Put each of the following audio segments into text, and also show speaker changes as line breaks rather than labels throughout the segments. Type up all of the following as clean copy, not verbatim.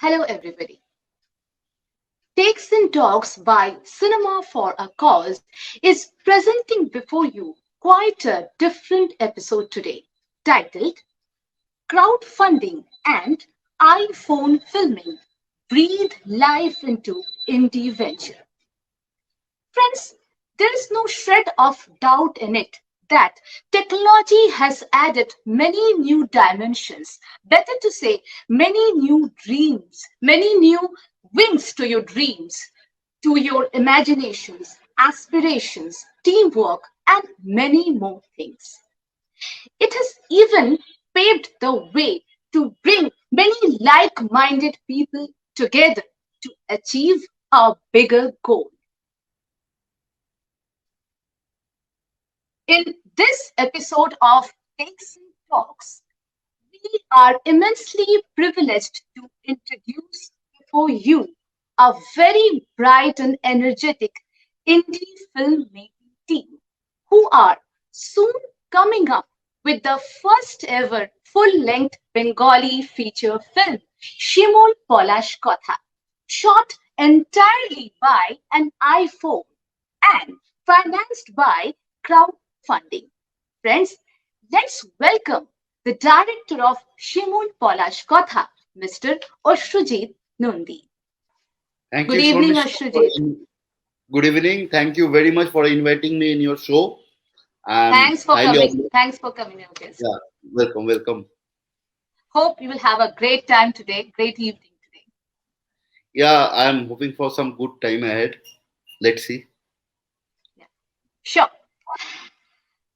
Hello, everybody. Takes and Talks by Cinema for a Cause is presenting before you quite a different episode today, titled Crowdfunding and iPhone Filming Breathe Life into Indie Venture. Friends, there is no shred of doubt in it that technology has added many new dimensions, better to say, many new dreams, many new wings to your dreams, to your imaginations, aspirations, teamwork, and many more things. It has even paved the way to bring many like minded people together to achieve a bigger goal. In this episode of Takes and Talks, we are immensely privileged to introduce before you a very bright and energetic indie filmmaking team who are soon coming up with the first ever full length Bengali feature film, Shimul Palash Kotha, shot entirely by an iPhone and financed by crowdfunding. Friends, let's welcome the director of Shimul Palash Kotha, Mr. Ashrujit Nandi.
Thank
Good
you,
evening,
Shormish.
Ashrujit.
Good evening. Thank you very much for inviting me in your show. I'm
Thanks for
highly
coming.
honored.
Thanks for coming, our guest.
Yeah, welcome.
Hope you will have a great time today, great evening today.
Yeah, I'm hoping for some good time ahead. Let's see.
Yeah. Sure.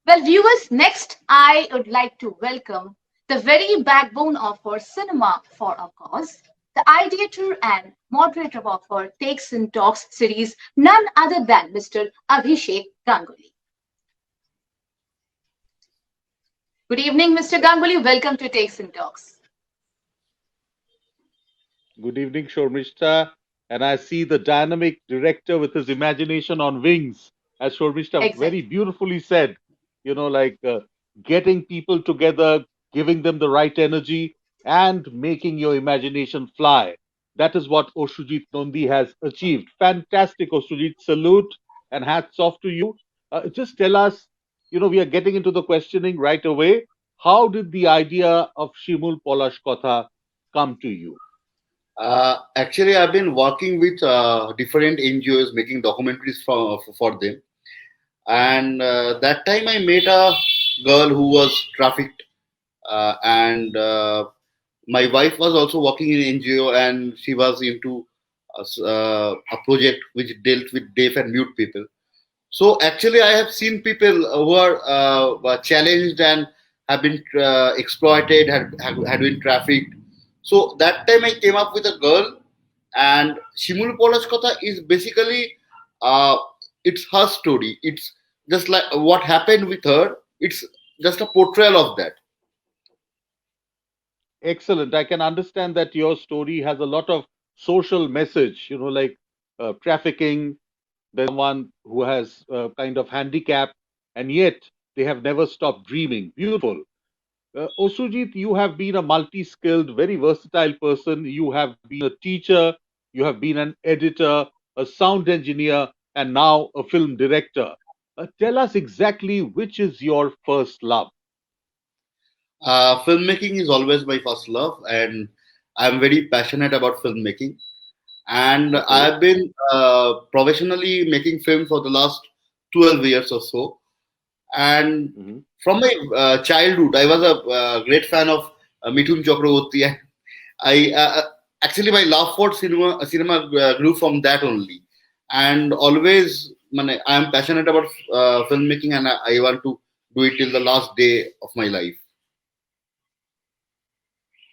Well, viewers, next I would like to welcome the very backbone of our cinema for a cause, the ideator and moderator of our Takes and Talks series, none other than Mr. Abhishek Ganguly. Good evening, Mr. Ganguly. Welcome to Takes and Talks.
Good evening, Shormishta. And I see the dynamic director with his imagination on wings, as Shormishta very
Exactly.
beautifully said. Getting people together, giving them the right energy, and making your imagination fly. That is what Oshujit Nondi has achieved. Fantastic, Oshujit. Salute and hats off to you. Just tell us, we are getting into the questioning right away. How did the idea of Shimul Palash Kotha come to you?
Actually, I've been working with different NGOs making documentaries for them. And that time I met a girl who was trafficked. And my wife was also working in NGO and she was into a project which dealt with deaf and mute people. So actually, I have seen people who were challenged and have been exploited, had been trafficked. So that time I came up with a girl, and Shimul Palash Kotha is basically uh, it's her story. It's just like what happened with her. It's just a portrayal of that.
Excellent. I can understand that your story has a lot of social message, like trafficking. There's someone who has kind of handicap, and yet they have never stopped dreaming. Beautiful. Osujit, you have been a multi skilled, very versatile person. You have been a teacher, you have been an editor, a sound engineer, and now a film director. Tell us exactly which is your first love.
Filmmaking is always my first love, and I'm very passionate about filmmaking. And
Okay.
I've been professionally making film for the last 12 years or so. And
Hmm.
from my childhood, I was a great fan of Mithun Chakraborty. I actually my love for cinema grew from that only, and always I am passionate about filmmaking, and I want to do it till the last day of my life.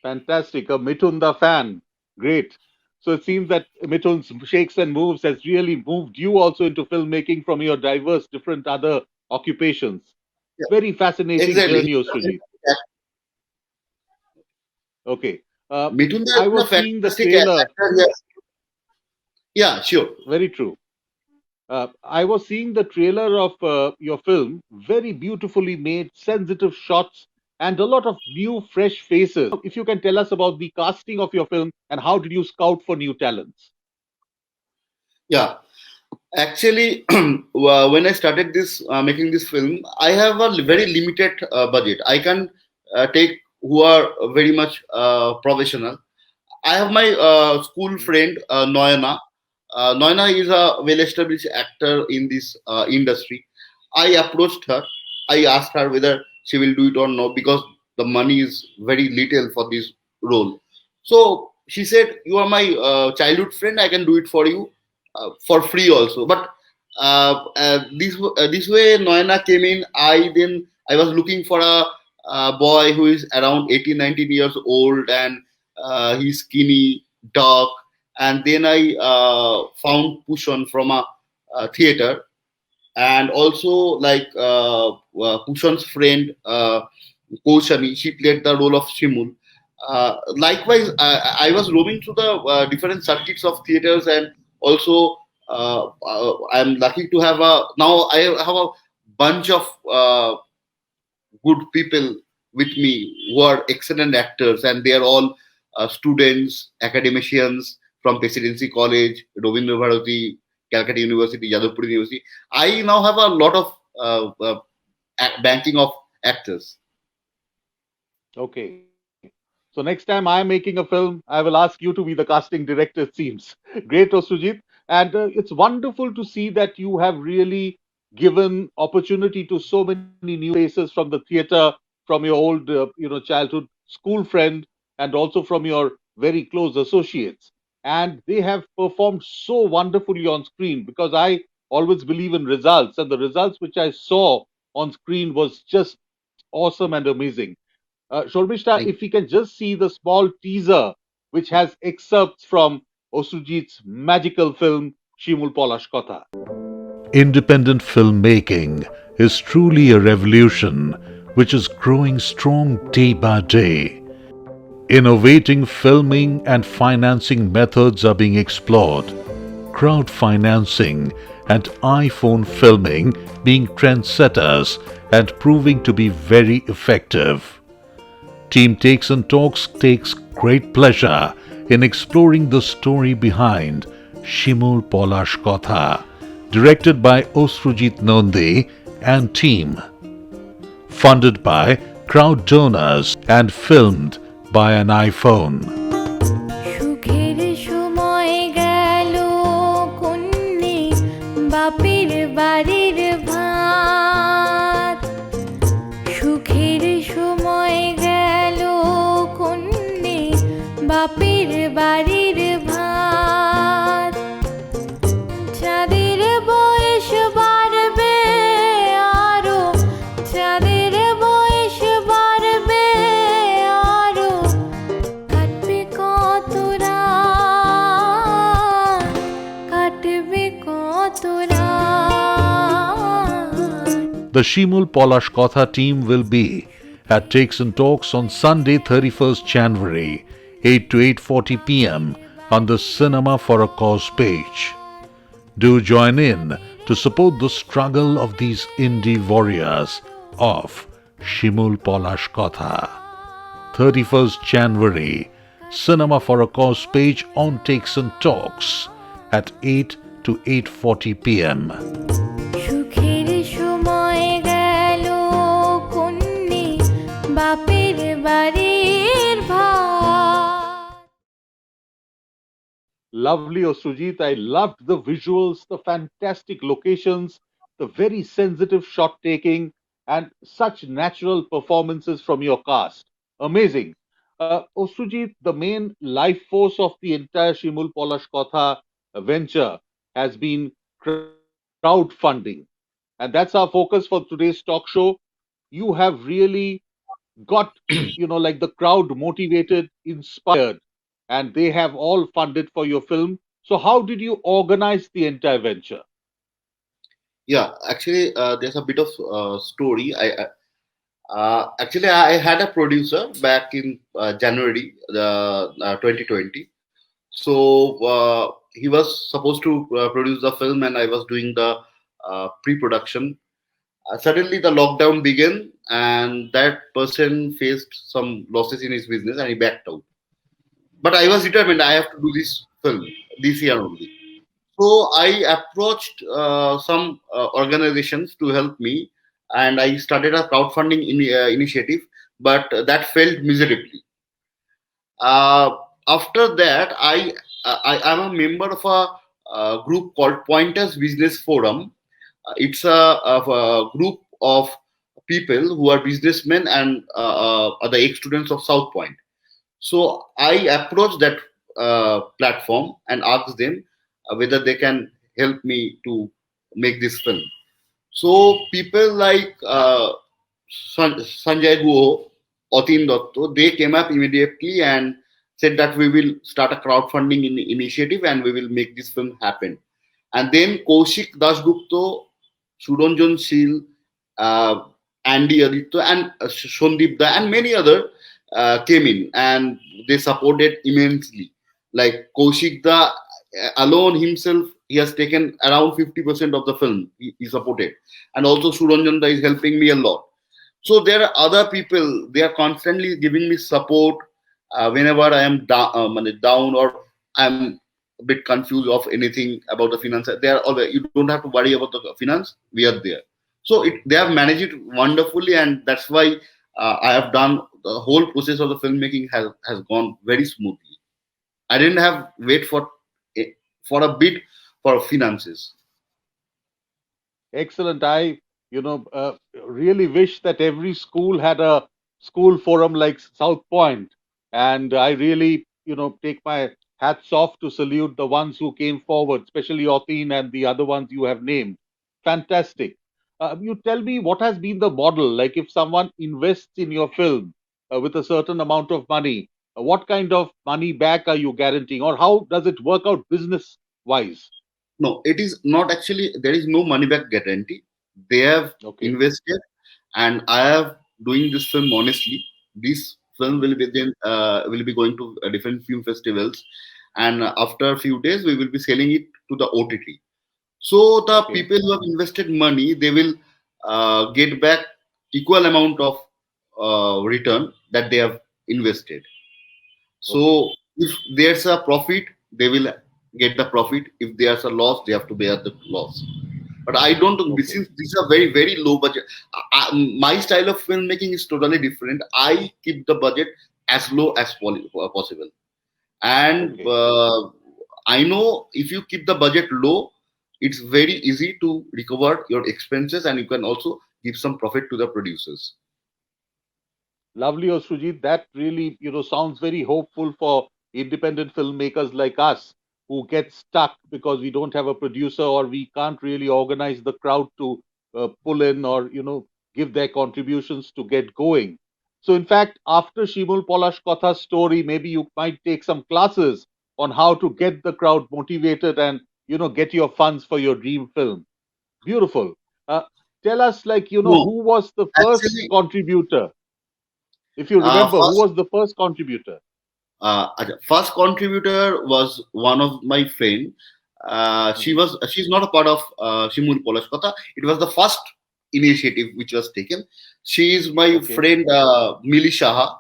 Fantastic. A Mitunda fan. Great. So it seems that Mitun's Shakes and Moves has really moved you also into filmmaking from your diverse, different other occupations.
Yeah,
Very fascinating
exactly.
journey, Osrujit. Okay. Uh,
Mithunda has
I
been a
was seeing the
fantastic
trailer.
actor. Yeah, yeah, sure.
Very true. I was seeing the trailer of your film. Very beautifully made, sensitive shots, and a lot of new, fresh faces. If you can tell us about the casting of your film and how did you scout for new talents?
Yeah, actually, when I started this making this film, I have a very limited budget. I can take who are very much professional. I have my school
Mhm.
friend Noyana. Noyana is a well-established actor in this industry. I approached her. I asked her whether she will do it or not because the money is very little for this role. So she said, "You are my childhood friend. I can do it for you for free also." But this way, Noyana came in. I was looking for a boy who is around 18, 19 years old and he's skinny, dark, and then I found Pushon from a theater, and also like Pushon's friend Koshani, she played the role of Shimul. Likewise, I was roaming through the different circuits of theaters, and also I'm lucky to have a now I have a bunch of good people with me who are excellent actors, and they are all students, academicians from Presidency College, Ravindra Bharati, Calcutta University, Yadavpur University. I now have a lot of banking of actors.
Okay. So next time I am making a film, I will ask you to be the casting director, it seems. Great, Osujit. And it's wonderful to see that you have really given opportunity to so many new faces from the theater, from your old, childhood school friend, and also from your very close associates. And they have performed so wonderfully on screen because I always believe in results. And the results which I saw on screen was just awesome and amazing. Shormishta, if we
Thank
can just see the small teaser which has excerpts from Osujit's magical film Shimul Palash Kotha.
Independent filmmaking is truly a revolution which is growing strong day by day. Innovating filming and financing methods are being explored. Crowd financing and iPhone filming being trendsetters and proving to be very effective. Team Takes and Talks takes great pleasure in exploring the story behind Shimul Palash Kotha, directed by Ashrujit Nandi and team, funded by crowd donors and filmed by an iPhone.
সুখের সময় গেল কন্যে বাপের বাড়ির ভাত সুখের সময় গেল কন্যে বাপের বাড়ির ভাত চাঁদের বয়স বাড়বে আরো চাঁদের বয়স বাড়বে আরো কাটবে কত রাত কাটবে কত রাত
The Shimul Palash Kotha team will be at Takes and Talks on Sunday 31st January 8 to 8:40 p.m. on the Cinema for a Cause page. Do join in to support the struggle of these indie warriors of Shimul Palash Kotha. 31st January, Cinema for a Cause page on Takes and Talks at 8 to 8:40 p.m.
সুখের সময় গেল কন্যে বাপের বাড়ির ভাত
Lovely, Osujit. I loved the visuals, the fantastic locations, the very sensitive shot taking, and such natural performances from your cast. Amazing. Osujit, the main life force of the entire Shimul Palash Kotha venture has been crowdfunding. And that's our focus for today's talk show. You have really got, like the crowd motivated, inspired, and they have all funded for your film. So, how did you organize the entire venture?
Yeah, actually, there's a bit of story. Actually, I had a producer back in January 2020. So he was supposed to produce the film, and I was doing the pre-production. Suddenly, the lockdown began, and that person faced some losses in his business and he backed out. But I was determined I have to do this film this year only. So I approached some organizations to help me, and I started a crowdfunding initiative, but that failed miserably. Uh, After that, I am a member of a, group called Pointers Business Forum. It's a group of people who are businessmen and are the ex-students of South Point. So I approached that platform and asked them whether they can help me to make this film. So people like Sanjay Guo, Atin Dotto, they came up immediately and said that we will start a crowdfunding initiative and we will make this film happen. And then Kaushik Dasgupta, Suranjan Sil, uh, Andy Aditya, and Shondip Da, and many other came in and they supported immensely. Like Kaushik Da alone himself, he has taken around 50% of the film. He supported, and also Suranjan Da is helping me a lot. So there are other people. They are constantly giving me support whenever I am down or I'm a bit confused of anything about the finance. They are always, you don't have to worry about the finance. We are there. So they have managed it wonderfully, and that's why I have done the whole process of the filmmaking has gone very smoothly. I didn't have wait for a bit for finances.
Excellent. I, you know, really wish that every school had a school forum like South Point. And I really, take my hats off to salute the ones who came forward, especially Otin and the other ones you have named. Fantastic. You tell me what has been the model? Like if someone invests in your film with a certain amount of money, what kind of money back are you guaranteeing, or how does it work out business wise?
No, it is not actually. There is no money back guarantee. They have
Okay.
invested, and I am doing this film honestly. This film will be going to different film festivals, and after a few days we will be selling it to the OTT. So the
Okay.
people who have invested money, they will get back equal amount of return that they have invested.
Okay.
So if there's a profit, they will get the profit. If there's a loss, they have to bear the loss. But I don't.
Okay.
Since these are very very low budget, my style of filmmaking is totally different. I keep the budget as low as possible, and
Okay.
I know if you keep the budget low, it's very easy to recover your expenses, and you can also give some profit to the producers.
Lovely, Ashrujit. That really, sounds very hopeful for independent filmmakers like us who get stuck because we don't have a producer or we can't really organize the crowd to pull in or, give their contributions to get going. So, in fact, after Shimul Palash Kotha's story, maybe you might take some classes on how to get the crowd motivated and, get your funds for your dream film. Beautiful. Uh, Tell us, like,
No,
who was the first
actually,
contributor? If you remember, who
first
was the first contributor?
first contributor was one of my friend.
Hmm.
She's not a part of Shimul Palash Kotha. It was the first initiative which was taken. She is my
Okay.
friend Mili Shaha,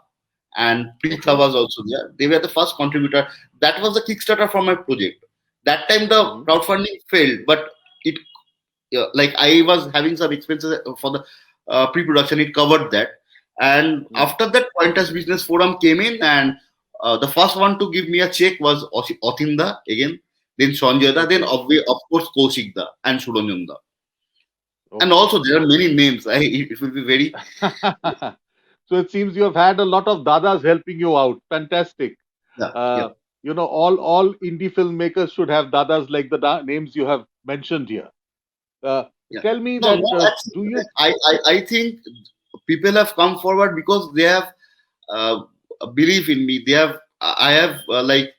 and Preetha
Okay.
was also there. They were the first contributor. That was the Kickstarter for my project. That time the
Hmm.
crowdfunding failed, but it like I was having some expenses for the pre-production. It covered that, and
Hmm.
after that, Pointers Business Forum came in, and the first one to give me a check was Otinda again, then Sanjayda, then
Okay.
of course Kaushikda and Suranjanda, and
Okay.
also there are many names. It will be very
So it seems you have had a lot of dadas helping you out. Fantastic.
yeah yeah
Uh, all indie filmmakers should have dadas like the names you have mentioned here. Uh,
yeah.
Tell me
No,
that
no, actually,
do you?
I think people have come forward because they have uh, belief in me. They have I have like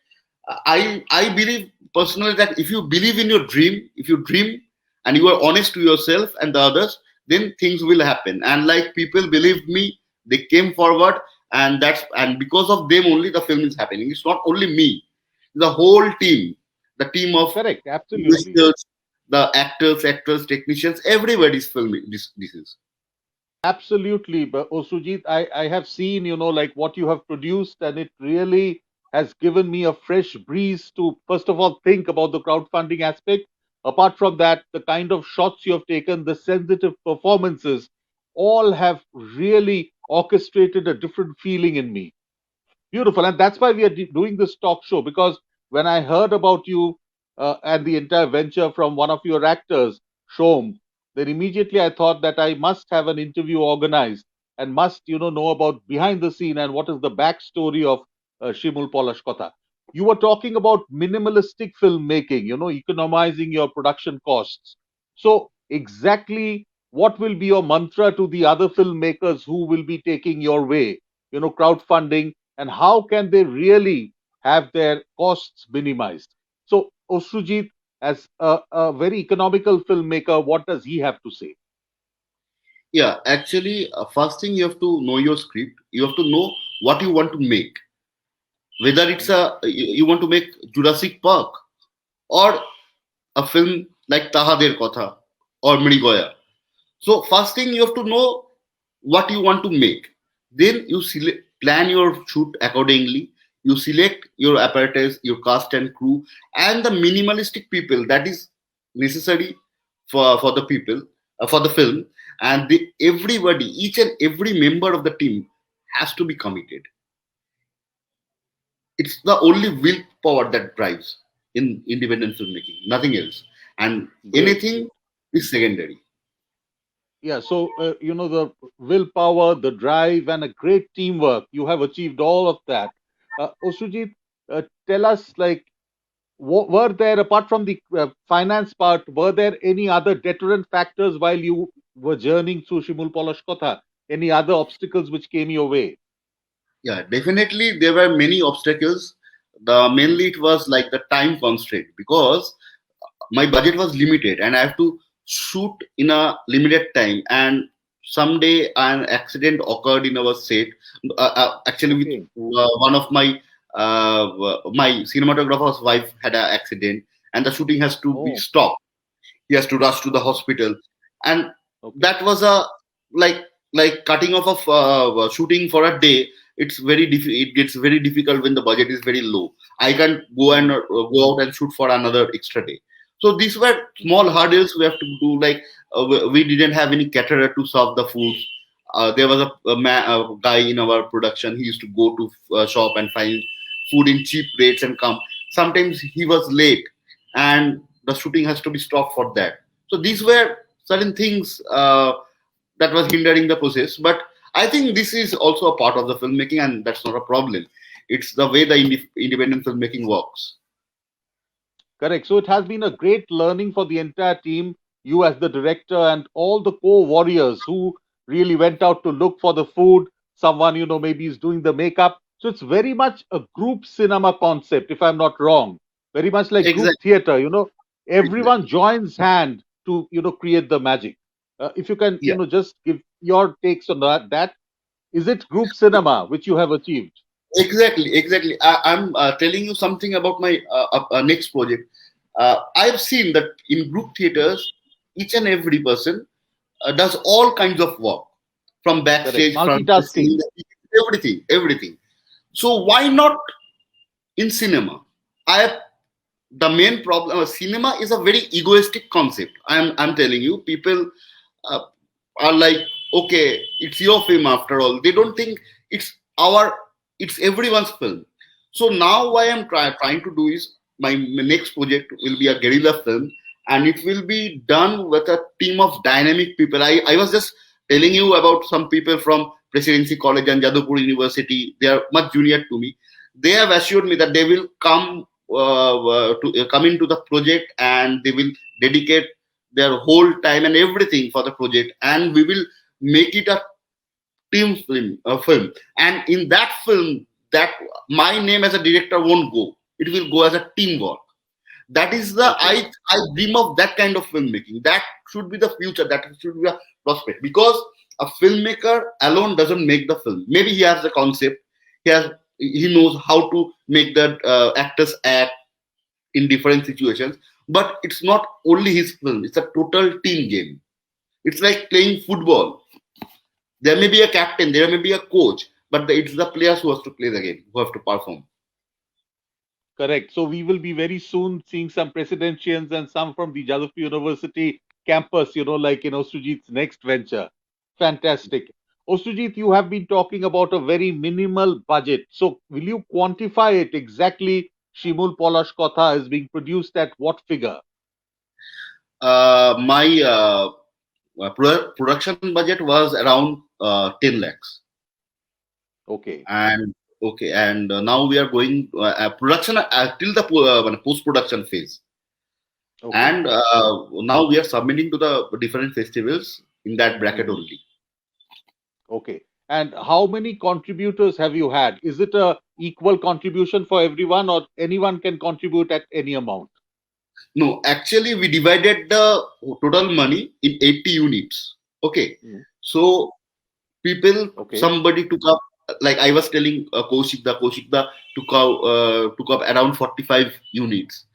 I believe personally that if you believe in your dream, if you dream and you are honest to yourself and the others, then things will happen. And like people believed me, they came forward, and because of them only the film is happening. It's not only me, the whole team, the team of
Correct. Absolutely.
investors, the actors, technicians, everybody's filming this is.
Absolutely, but Osujit, I have seen, like what you have produced, and it really has given me a fresh breeze to, first of all, think about the crowdfunding aspect. Apart from that, the kind of shots you have taken, the sensitive performances, all have really orchestrated a different feeling in me. Beautiful. And that's why we are doing this talk show, because when I heard about you and the entire venture from one of your actors, Shom, then immediately I thought that I must have an interview organized and must, know about behind the scene and what is the backstory of Shimul Palash Kotha. You were talking about minimalistic filmmaking, economizing your production costs. So, exactly what will be your mantra to the other filmmakers who will be taking your way? Crowdfunding, and how can they really have their costs minimized? So, Osrujit, as a very economical filmmaker, what does he have to say?
Yeah, actually, first thing you have to know your script. You have to know what you want to make. Whether it's you want to make Jurassic Park or a film like Tahader Kotha or Mrigoya. So first thing you have to know what you want to make. Then you plan your shoot accordingly. You select your apparatus, your cast and crew, and the minimalistic people that is necessary for the people for the film. And everybody, each and every member of the team has to be committed. It's the only willpower that drives in independent filmmaking, nothing else. And
Great.
anything is secondary.
Yeah, so, the willpower, the drive, and a great teamwork, you have achieved all of that. Osrujit, tell us, like, were there, apart from the finance part, were there any other deterrent factors while you were journeying through Shimul Palash Kotha? Any other obstacles which came your way?
Yeah, definitely there were many obstacles. The mainly it was like the time constraint because my budget was limited and I have to shoot in a limited time. And someday an accident occurred in our set. Actually, with
Okay.
one of my cinematographer's wife had an accident, and the shooting has to be
Oh,
stopped. He has to rush to the hospital, and
okay.
that was a like cutting off of shooting for a day. It gets very difficult when the budget is very low. I can't go and
Hmm.
go out and shoot for another extra day. So these were small hurdles we have to do. Like we didn't have any caterer to serve the foods. There was a guy in our production. He used to go to shop and find food in cheap rates and come. Sometimes he was late, and the shooting has to be stopped for that. So these were certain things that was hindering the process. But I think this is also a part of the filmmaking, and that's not a problem. It's the way the independent filmmaking works.
Correct. So it has been a great learning for the entire team, you as the director, and all the co-warriors who really went out to look for the food. Someone, maybe is doing the makeup. So it's very much a group cinema concept, if I'm not wrong. Very much like group
Exactly.
theater, everyone
Exactly.
joins hand to, create the magic. If you can,
Yeah.
just give your takes on that. Is it group cinema which you have achieved?
Exactly. Exactly. I'm telling you something about my next project. I've seen that in group theaters, each and every person does all kinds of work from
Correct.
backstage, front,
Multitasking.
everything, everything. So why not in cinema? I The main problem cinema is a very egoistic concept. I'm telling you, people uh, are like, okay, it's your film after all. They don't think it's our, it's everyone's film. So now what I'm trying to do is my next project will be a guerrilla film, and it will be done with a team of dynamic people. I was just telling you about some people from Presidency College and Jadavpur University. They are much junior to me. They have assured me that they will come into the project, and they will dedicate their whole time and everything for the project, and we will make it a team film. And in that film, that my name as a director won't go. It will go as a teamwork. That is the
Okay.
I dream of that kind of filmmaking. That should be the future. That should be a prospect, because a filmmaker alone doesn't make the film. Maybe he has the concept. He knows how to make the actors act in different situations. But it's not only his film. It's a total team game. It's like playing football. There may be a captain, there may be a coach, but it's the players who has to play the game, who have to perform.
Correct. So we will be very soon seeing some presidentians and some from the Jadavpur University campus, like in Ashrujit's next venture. Fantastic. Ashrujit, you have been talking about a very minimal budget. So will you quantify it exactly? Shimul Palash Kotha is being produced at what figure?
My production budget was around 10 lakhs.
Okay.
And okay, and now we are going production till the post production phase.
Okay.
And now we are submitting to the different festivals in that bracket
Mhm.
only.
Okay. And how many contributors have you had? Is it a equal contribution for everyone, or anyone can contribute at any amount?
No, actually, we divided the total money in 80 units. Okay,
Mhm.
so people,
Okay.
somebody took up, like I was telling Kaushikda took up around 45 units.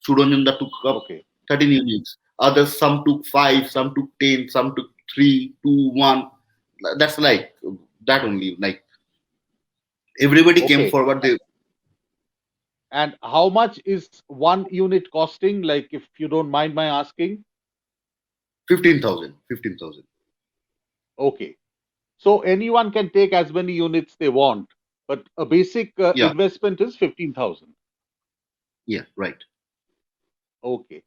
Sudananda took up
Okay.
13 units. Others, some took 5, some took 10, some took 3, 2, 1. That's like that only. Like everybody came
Okay.
forward. They
And how much is one unit costing? Like, if you don't mind my asking.
15,000, 15,000.
Okay. So anyone can take as many units they want, but a basic
Yeah,
investment is 15,000.
yeah, right.
Okay.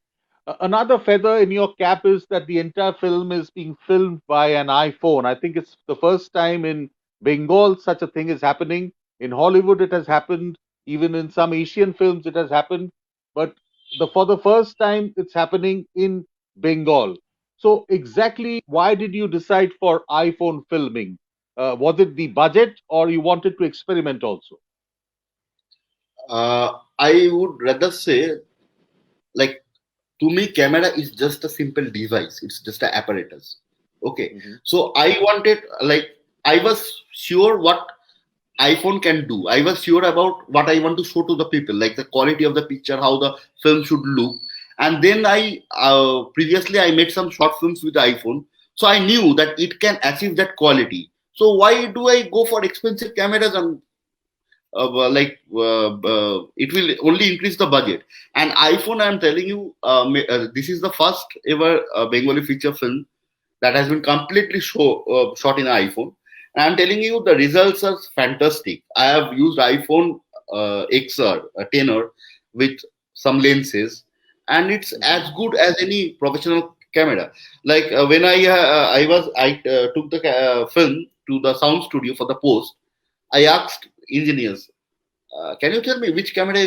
Another feather in your cap is that the entire film is being filmed by an iPhone. I think it's the first time in Bengal such a thing is happening. In Hollywood, it has happened. Even in some Asian films, it has happened. But for the first time, it's happening in Bengal. So, exactly why did you decide for iPhone filming? Was it the budget, or you wanted to experiment also?
I would rather say, like, to me, camera is just a simple device. It's just an apparatus. Okay,
Mhm.
so I wanted, like, I was sure what iPhone can do. I was sure about what I want to show to the people, like the quality of the picture, how the film should look. And then I previously I made some short films with the iPhone, so I knew that it can achieve that quality. So why do I go for expensive cameras and it will only increase the budget? And iPhone, I'm telling you, this is the first ever Bengali feature film that has been completely shot in iPhone. And I'm telling you, the results are fantastic. I have used iPhone XR, a 10er, with some lenses, and it's
Mhm.
as good as any professional camera. Like when I took the film to the sound studio for the post. I asked engineers, can you tell me which camera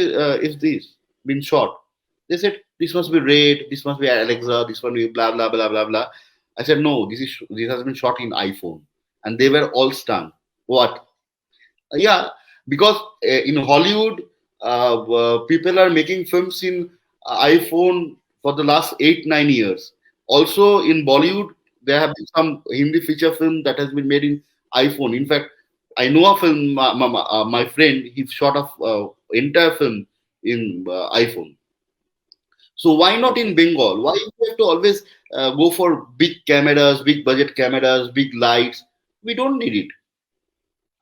is this been shot? They said this must be Red, this must be Alexa, this one be blah blah blah blah blah. I said no, this has been shot in iPhone, and they were all stunned. What? Yeah, because in Hollywood, people are making films in iPhone for the last 8 9 years. Also in Bollywood, there have been some Hindi feature film that has been made in iPhone. In fact, I know a film. My friend, he shot a entire film in iPhone. So why not in
Okay.
Bengal? Why you have to always go for big cameras, big budget cameras, big lights? We don't need it.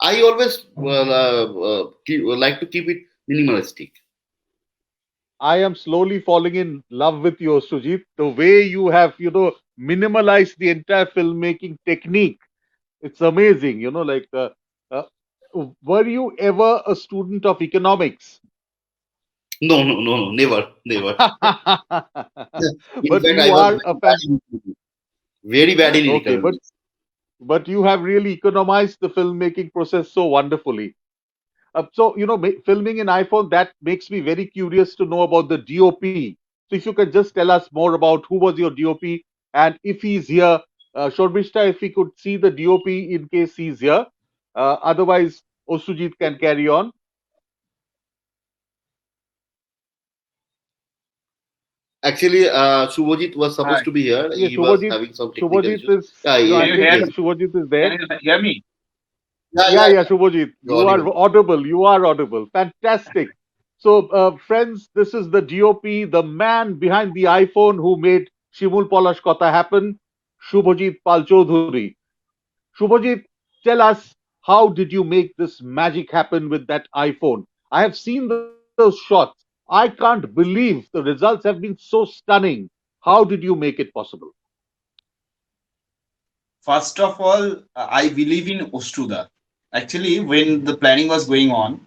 I always like to keep it minimalistic.
I am slowly falling in love with you, Sujit. The way you have, minimalized the entire filmmaking technique, it's amazing. Uh, were you ever a student of economics?
No, no, no, no, never, never. In
But
fact, I
you
was
are
very bad in economics. Very bad in
okay,
economics.
but you have really economized the filmmaking process so wonderfully. So, filming in iPhone, that makes me very curious to know about the DOP. So, if you can just tell us more about who was your DOP, and if he's here, Shormishta, if we could see the DOP in case he's here. Otherwise, Osujit can carry on.
Actually, Subhajit was supposed
Hi,
to be here.
Yeah,
He was
Shubhajit,
having some technical
Shubhajit
issues.
is,
Yeah,
can
I
you
think
hear
yes.
me?
Shubhajit is there.
Can you hear me?
Yeah,
Yeah,
yeah,
yeah,
yeah.
Shubhajit,
You're
you are
audible.
audible. You are audible. Fantastic. So, friends, this is the DOP, the man behind the iPhone who made Shimul Palash Kotha happen, Shubhajit Palchowdhury. Shubhajit, tell us, how did you make this magic happen with that iPhone? I have seen those shots. I can't believe the results have been so stunning. How did you make it possible?
First of all, I believe in Ostruda. Actually, when the planning was going on,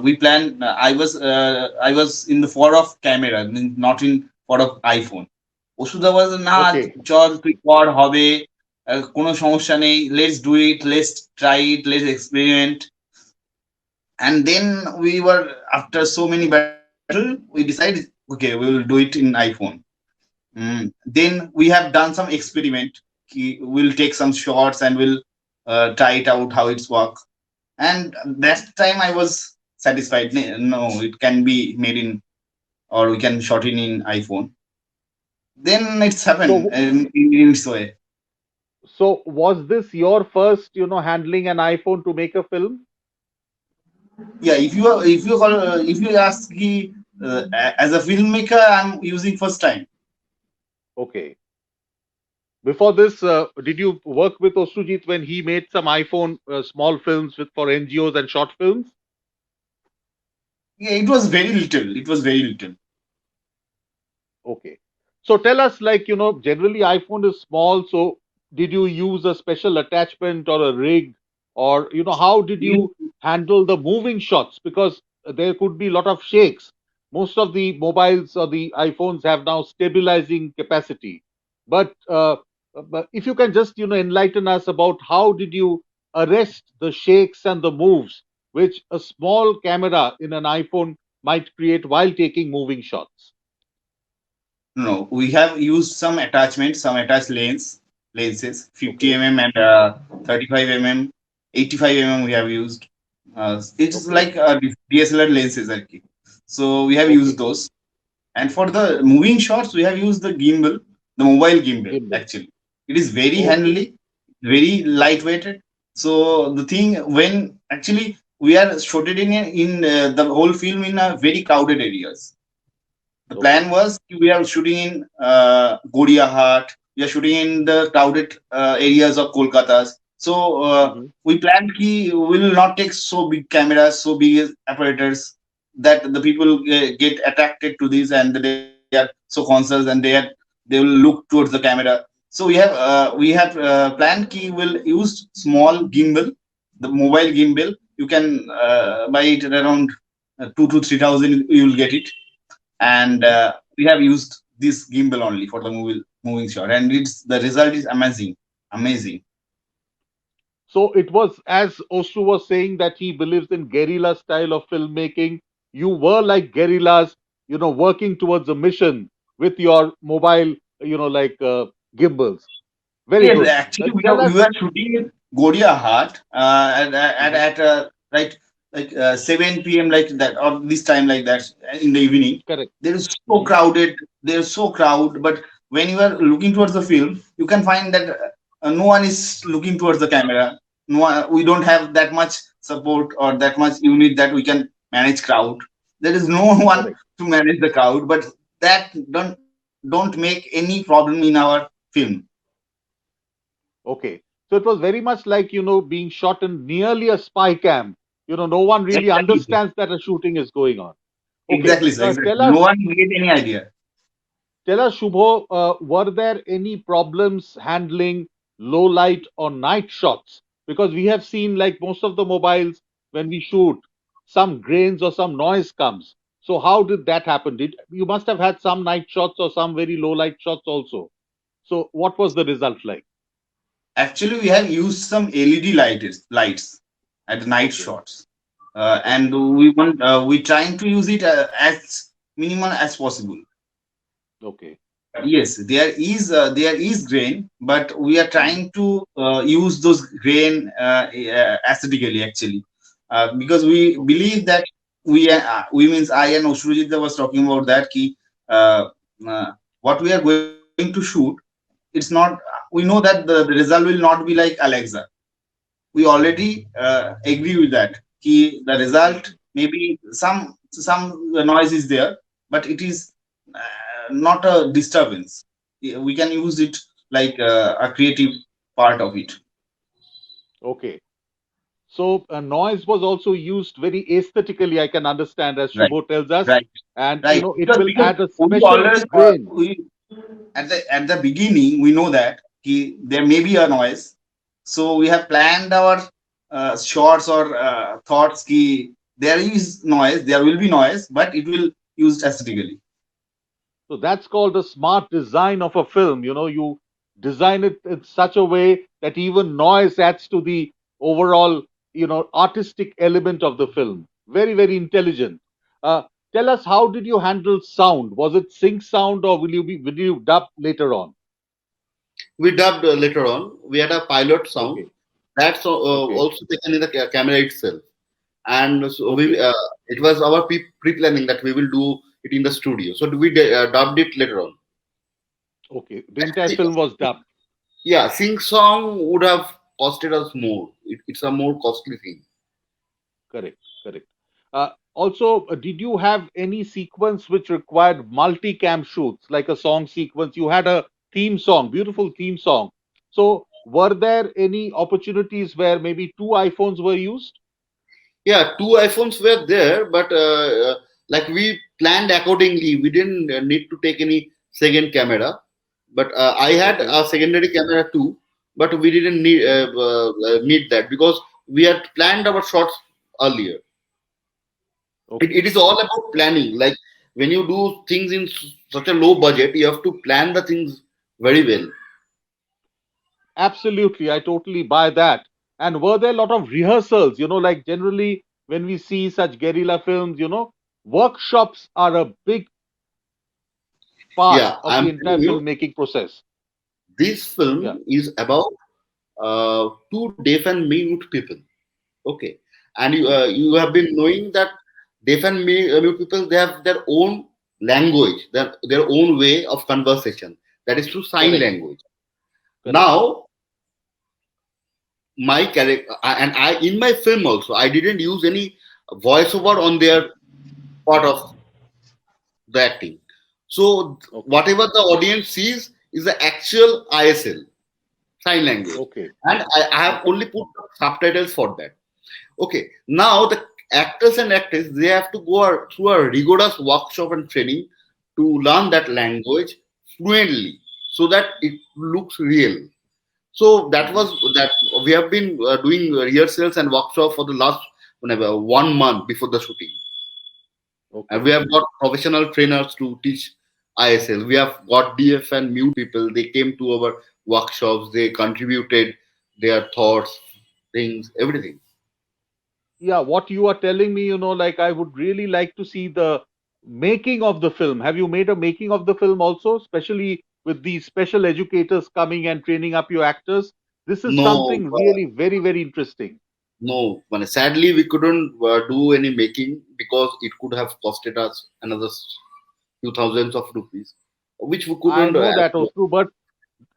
we planned. I was in the for of camera, not in for of iPhone. Ostruda was না
Okay.
চল তুই কর হবে কোনো সমস্যা নেই, let's do it, let's try it, let's experiment. And then we were, after so many battle, we decided, okay, we will do it in iPhone. Then we have done some experiment. We'll take some shots and we'll try it out how it's work. And that time I was satisfied. No, it can be made in, or we can shot in iPhone. Then it's happened
So,
in its way.
so was this your first, handling an iPhone to make a film?
Yeah, if you ask me, as a filmmaker, I'm using first time.
Okay. Before this, did you work with Ashrujit when he made some iPhone small films with for NGOs and short films?
Yeah, it was very little. It was very little.
Okay. So tell us, like, generally iPhone is small. So did you use a special attachment or a rig? Or, how did you handle the moving shots? Because there could be a lot of shakes. Most of the mobiles or the iPhones have now stabilizing capacity. But if you can just, enlighten us about how did you arrest the shakes and the moves, which a small camera in an iPhone might create while taking moving shots.
No, we have used some attachments, some attached lenses, 50
Okay.
mm and 35 mm, 85 mm we have used. It's
Okay.
like DSLR lenses, actually. So we have used
Okay.
those. And for the moving shots, we have used the gimbal, the mobile gimbal,
Gimbal.
actually. It is very
Okay.
handly, very lightweighted. So the thing, when actually we are shot it in the whole film in a very crowded areas. The plan
Okay.
was we are shooting in Goriahat, we are shooting in the crowded areas of Kolkata. So
Hmm.
we planned we will not take so big cameras, so big apparatus that the people get attracted to this and they are so conscious and they will look towards the camera. So we have planned we'll use small gimbal, the mobile gimbal. You can buy it at around 2 to 3 thousand. You will get it, and
Hmm.
we have used this gimbal only for the moving shot, and it's the result is amazing, amazing.
So it was as Osu was saying that he believes in guerrilla style of filmmaking. You were like guerrillas, working towards a mission with your mobile, like gimbals. Very
Yes,
good.
actually
Tell us.
we were shooting in Goria Hat
Mhm.
right, like 7 p.m. like that, or this time like that in the evening.
Correct.
There is so
Hmm.
crowded, there's so crowd, but when you are looking towards the film, you can find that no one is looking towards the camera. No one, we don't have that much support or that much unit that we can manage crowd. There is no one
Correct.
to manage the crowd, but that don't make any problem in our film.
Okay. So it was very much like, being shot in nearly a spy camp. No one really
Exactly, sir.
understands that a shooting is going on. Okay.
Exactly, sir. Exactly.
Tell
No
us,
one get any idea.
Shubho, were there any problems handling low light or night shots? Because we have seen, like most of the mobiles, when we shoot, some grains or some noise comes. So how did that happen? Did you must have had some night shots or some very low light shots also? So what was the result like?
Actually, we have used some LED lights at the night
Okay,
shots, and
okay,
we trying to use it as minimal as possible.
okay,
Yes, there is grain, but we are
mhm,
trying to use those grain aesthetically, actually, because we
okay,
believe that we means I and Ashrujit was talking about that uh, what we are going to shoot, it's not, we know that the result will not be like Alexa. We already agree with that. The result,
mhm.
maybe some noise is there, but it is not a disturbance. We can use it like a creative part of it.
Okay. So noise was also used very aesthetically, I can understand, as
Right,
Shubho tells us,
right,
and
right.
it
Because
will add a
we
special
always
grain.
we at the beginning we know that there may be a noise, so we have planned our shots or thoughts. There is noise, there will be noise, but it will used aesthetically.
So that's called the smart design of a film. You design it in such a way that even noise adds to the overall, artistic element of the film. Very, very intelligent. Uh, Tell us, how did you handle sound? Was it sync sound, or will you dub later on?
We dubbed later on. We had a pilot sound
Okay,
that's
okay,
also taken in the camera itself, and so we
okay.
it was our pre-planning that we will do it in the studio. So we dubbed it later on.
Okay, the entire film was dubbed.
Yeah, sing song would have costed us more. It's a more costly thing.
Correct, correct. Also, did you have any sequence which required multicam shoots, like a song sequence? You had a theme song, beautiful theme song. So, were there any opportunities where maybe two iPhones were used?
Yeah, two iPhones were there, but like we planned accordingly. We didn't need to take any second camera, but I had
Okay,
a secondary camera too, but we didn't need that because we had planned our shots earlier. It
okay,
is all
okay.
about planning. Like when you do things in such a low budget, you have to plan the things very well.
Absolutely, I totally buy that. And were there a lot of rehearsals? Like generally when we see such guerrilla films, workshops are a big part
Yeah,
of
I'm
the
telling
entire
you,
filmmaking process.
this
Yeah,
film is about two deaf and mute people. Okay, and
okay,
you have been knowing that deaf and mute people, they have their own language, their own way of conversation. That is through sign
correct,
language.
correct.
Now, my character and I in my film also, I didn't use any voiceover on their part of the acting. So
Okay,
whatever the audience sees is the actual ISL sign language,
okay,
and I have
okay.
only put subtitles for that. Okay, now the actors and actresses, they have to go through a rigorous workshop and training to learn that language fluently so that it looks real. So that
Hmm.
was that we have been doing rehearsals and workshop for the last whenever 1 month before the shooting, and
Okay.
we have got professional trainers to teach ISL. We have got DF and mute people. They came to our workshops. They contributed their thoughts, things, everything.
Yeah, what you are telling me, like I would really like to see the making of the film. Have you made a making of the film also, especially with these special educators coming and training up your actors? This is
No,
something really very, very interesting.
no. Sadly, we couldn't do any making because it could have costed us another few thousands of rupees, which we
I
couldn't.
know that, Osru, but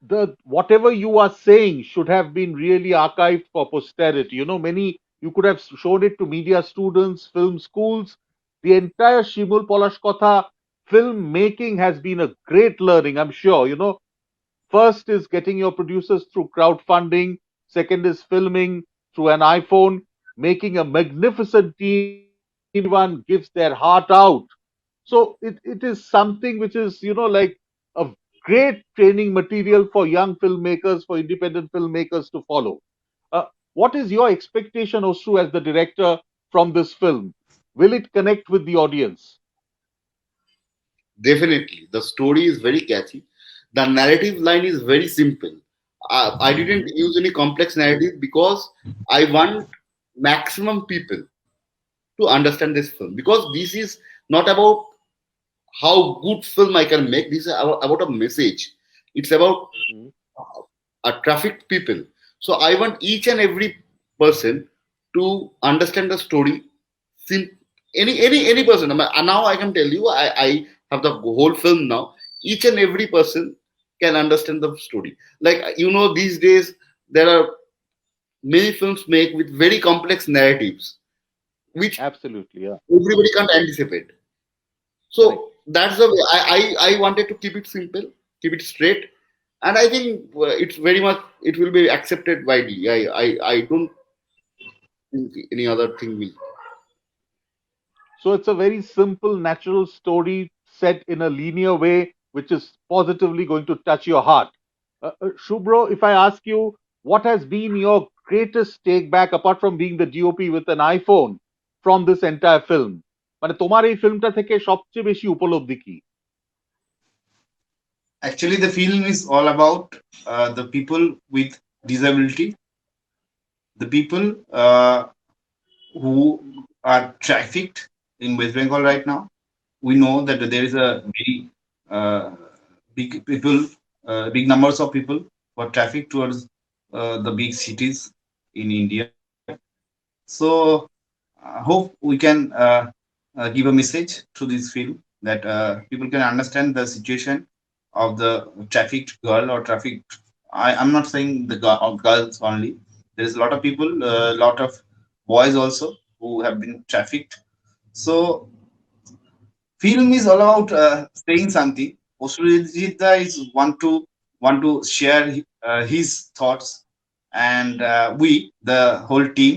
the whatever you are saying should have been really archived for posterity. Many you could have shown it to media students, film schools. The entire Shimul Palash Kotha film making has been a great learning, I'm sure. First is getting your producers through crowdfunding. Second is filming through an iPhone, making a magnificent team where everyone gives their heart out. So it is something which is, like a great training material for young filmmakers, for independent filmmakers to follow. Uh, what is your expectation, Osru, as the director from this film? Will it connect with the audience?
Definitely, the story is very catchy. The narrative line is very simple. I didn't
Hmm.
use any complex narrative because I want maximum people to understand this film, because this is not about how good film I can make. This is about a message. It's about
Hmm.
trafficked people. So I want each and every person to understand the story. Sim- any person. Now I can tell you, I have the whole film now. Each and every person can understand the story. Like these days there are many films made with very complex narratives, which
Absolutely, yeah,
everybody can't anticipate.
correct.
So that's the way I wanted to keep it simple, keep it straight, and I think it's very much it will be accepted widely. I don't think any other thing will.
So it's a very simple, natural story set in a linear way, which is positively going to touch your heart. Shubro, if I ask you, what has been your greatest take back apart from being the DOP with an iPhone from this entire film? মানে তোমার এই ফিল্মটা থেকে সবচেয়ে বেশি উপলব্ধি কি?
Actually, the film is all about the people with disability, the people who are trafficked in West Bengal right now. We know that there is a very uh, big people, big numbers of people who are trafficked towards the big cities in India. So, hope we can give a message through this film that people can understand the situation of the trafficked girl or trafficked. I'm not saying the girls only. There is a lot of people, a lot of boys also who have been trafficked. So film is all about saying something. Ashrujit is want to share his thoughts, and we, the whole team,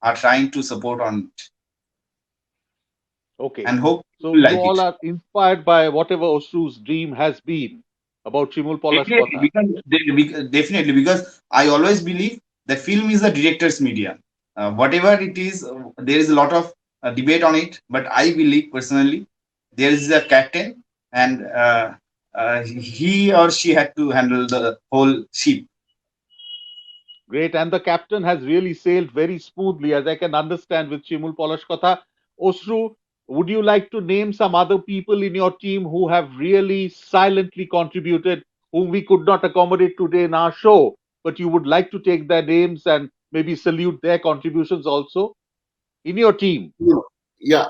are trying to support on it,
Okay.
and hope
So
you
you
like
all
it.
are inspired by whatever Osru's dream has been about Shimul Palash
Definitely,
Kotha.
definitely, because I always believe that film is a director's media. Whatever it is, there is a lot of debate on it, but I believe personally there is a captain, and he or she had to handle the whole ship.
Great. And the captain has really sailed very smoothly, as I can understand with Shimul Palash Kotha. Osru, would you like to name some other people in your team who have really silently contributed, whom we could not accommodate today in our show, but you would like to take their names and maybe salute their contributions also in your team?
Yeah.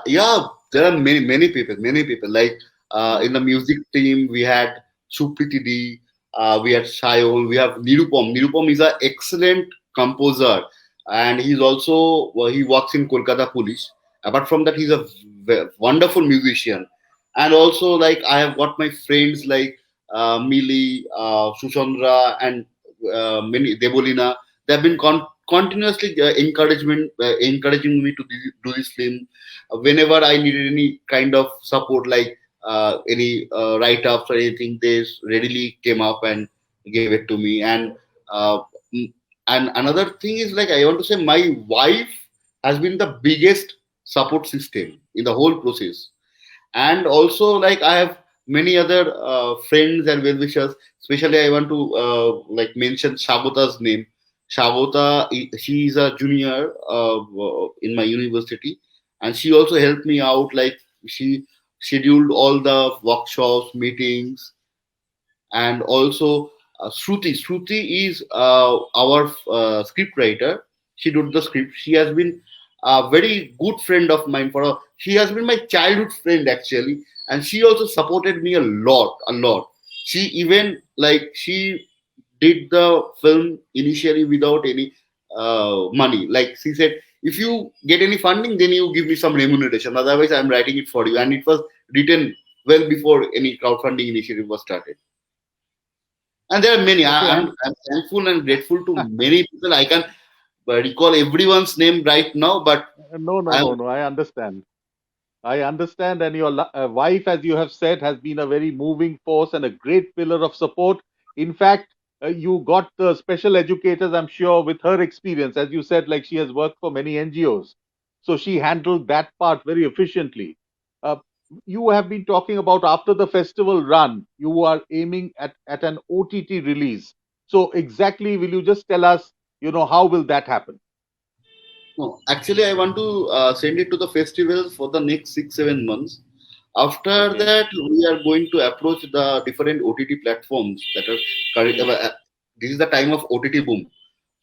There are many people. Like in the music team, we had Supriti D, we had Shayol, we have Nirupam. Nirupam is an excellent composer, and he's also he works in Kolkata Police. Apart from that, he's a wonderful musician, and also like I have got my friends like Mili, Sushandra, and many Debolina. They have been continuously encouraging me to do this film whenever I needed any kind of support, like any write ups or anything. They readily came up and gave it to me. Uh, mm, and another thing is like I want to say my wife has been the biggest support system in the whole process, and also like I have many other friends and well wishers. Especially I want to like mention Shabota's name. She is a junior in my university, and she also helped me out. Like she scheduled all the workshops, meetings, and also Shruti. Shruti is our script writer. She did the script. She has been a very good friend of mine she has been my childhood friend actually, and she also supported me a lot. She even like she did the film initially without any money. Like she said, if you get any funding, then you give me some remuneration. Otherwise, I'm writing it for you, and it was written well before any crowdfunding initiative was started. And there are many.
Okay.
I'm thankful and grateful to many people. I can recall everyone's name right now, but
No, no,
I'm
no, no. I understand. I understand, and your wife, as you have said, has been a very moving force and a great pillar of support. In fact, you got the special educators, I'm sure, with her experience. As you said, like she has worked for many NGOs. So she handled that part very efficiently. Uh, you have been talking about after the festival run, you are aiming at an OTT release. So exactly, will you just tell us, how will that happen?
no. Actually, I want to send it to the festivals for the next 6 7 months. After
Okay.
that, we are going to approach the different OTT platforms that are current.
Mm.
This is the time of OTT boom.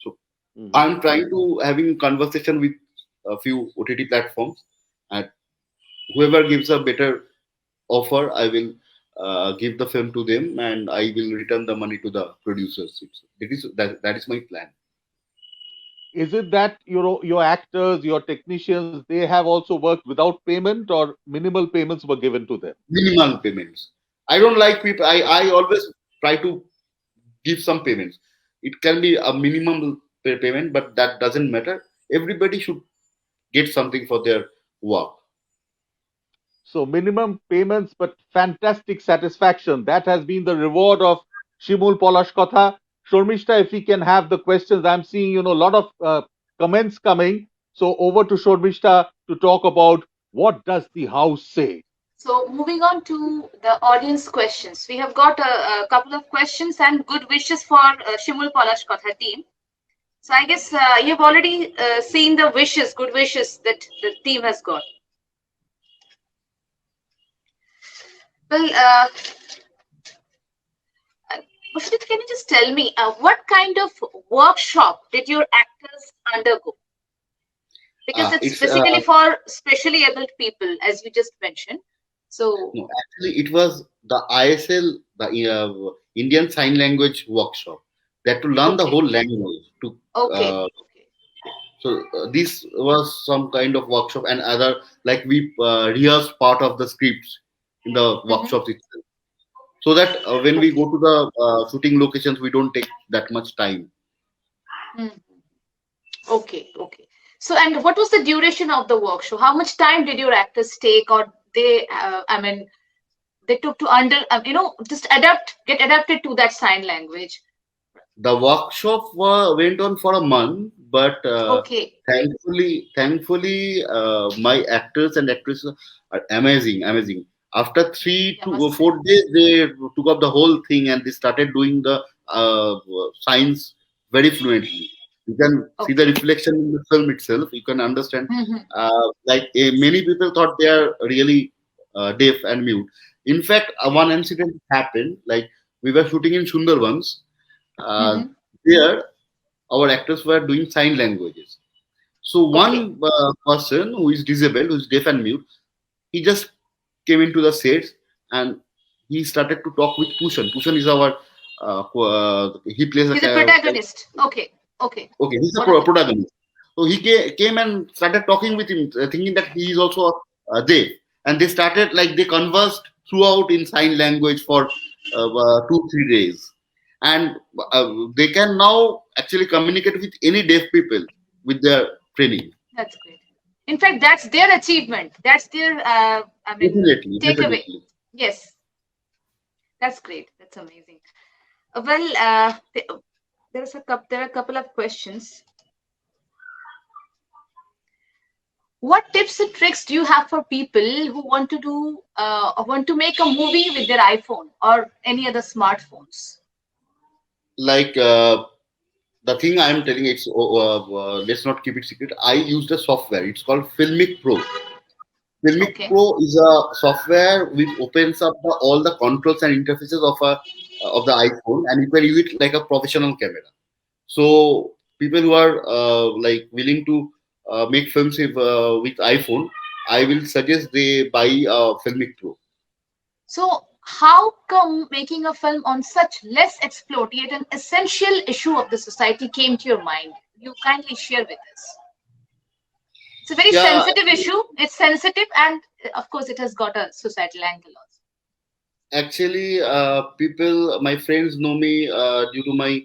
So
Mhm.
I'm trying to having conversation with a few OTT platforms, and whoever gives a better offer, I will give the film to them, and I will return the money to the producers. That is my plan.
Is it that your actors, your technicians, they have also worked without payment or minimal payments were given to them?
Minimal payments. I don't like people. I always try to give some payments. It can be a minimum payment, but that doesn't matter. Everybody should get something for their work.
So minimum payments, but fantastic satisfaction. That has been the reward of Shimul Palash Kotha. Shormishta, if we can have the questions, I'm seeing a lot of comments coming. So over to Shormishta to talk about what does the house say.
So moving on to the audience questions, we have got a couple of questions and good wishes for Shimul Palash Kotha team. So I guess you've already seen the wishes, good wishes that the team has got. Well, Ashrujit, can you just tell me what kind of workshop did your actors undergo? Because it's
It's
basically for specially abled people, as you just mentioned. So
No, actually, it was the ISL, the Indian Sign Language workshop. That to learn the
okay,
whole language. To
okay, okay.
so this was some kind of workshop, and other like we rehearsed part of the scripts in the
Mm-hmm.
workshops itself, so that when we
Okay.
go to the shooting locations, we don't take that much time.
Mm. Okay, okay. So, and what was the duration of the workshop? How much time did your actors take, or they, I mean, they took to just get adapted to that sign language?
The workshop went on for a month, but
Okay,
thankfully, my actors and actresses are amazing, amazing. After three
I
to
must say.
4 days, they took up the whole thing and they started doing the signs very fluently. You can see the
Okay.
reflection in the film itself. You can understand.
Mm-hmm.
Many people thought they are really deaf and mute. In fact, one incident happened. Like we were shooting in Sundarbans. Uh,
Mm-hmm.
there, our actors were doing sign languages. So
Okay.
one person who is disabled, who is deaf and mute, he just came into the set and he started to talk with Pushan. Pushan is our he plays a
He's a protagonist. Okay. Okay.
okay, he's a
One of the.
protagonist. So he came and started talking with him, thinking that he is also there. And they started like they conversed throughout in sign language for 2 3 days, and they can now actually communicate with any deaf people with their training.
That's great. In fact, that's their achievement. That's their,
Definitely,
takeaway.
definitely.
Yes, that's great. That's amazing. Well, there are a couple of questions. What tips and tricks do you have for people who want to do or want to make a movie with their iPhone or any other smartphones?
Like the thing I am telling, it's let's not keep it secret. I used a software. It's called FILMIC Pro. FILMIC
Okay.
Pro is a software which opens up all the controls and interfaces of the iPhone, and you can use it like a professional camera. So people who are like willing to make films with iPhone, I will suggest they buy FILMIC Pro.
So, how come making a film on such less exploited and essential issue of the society came to your mind? You kindly share with us. It's a very
Yeah,
sensitive issue. It's sensitive, and of course, it has got a societal angle also.
actually, people, my friends know me due to my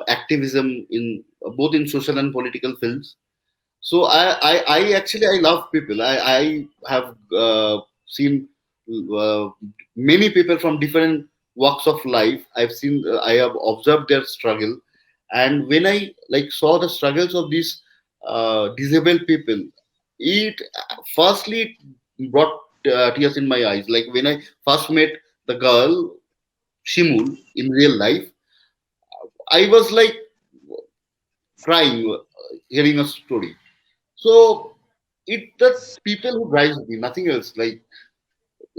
activism in both in social and political films. So I actually I love people. I have seen uh, many people from different walks of life. I have observed their struggle, and when I like saw the struggles of these disabled people, it firstly brought tears in my eyes. Like when I first met the girl Shimul in real life, I was like crying hearing a story. So it the people who drives me, nothing else. Like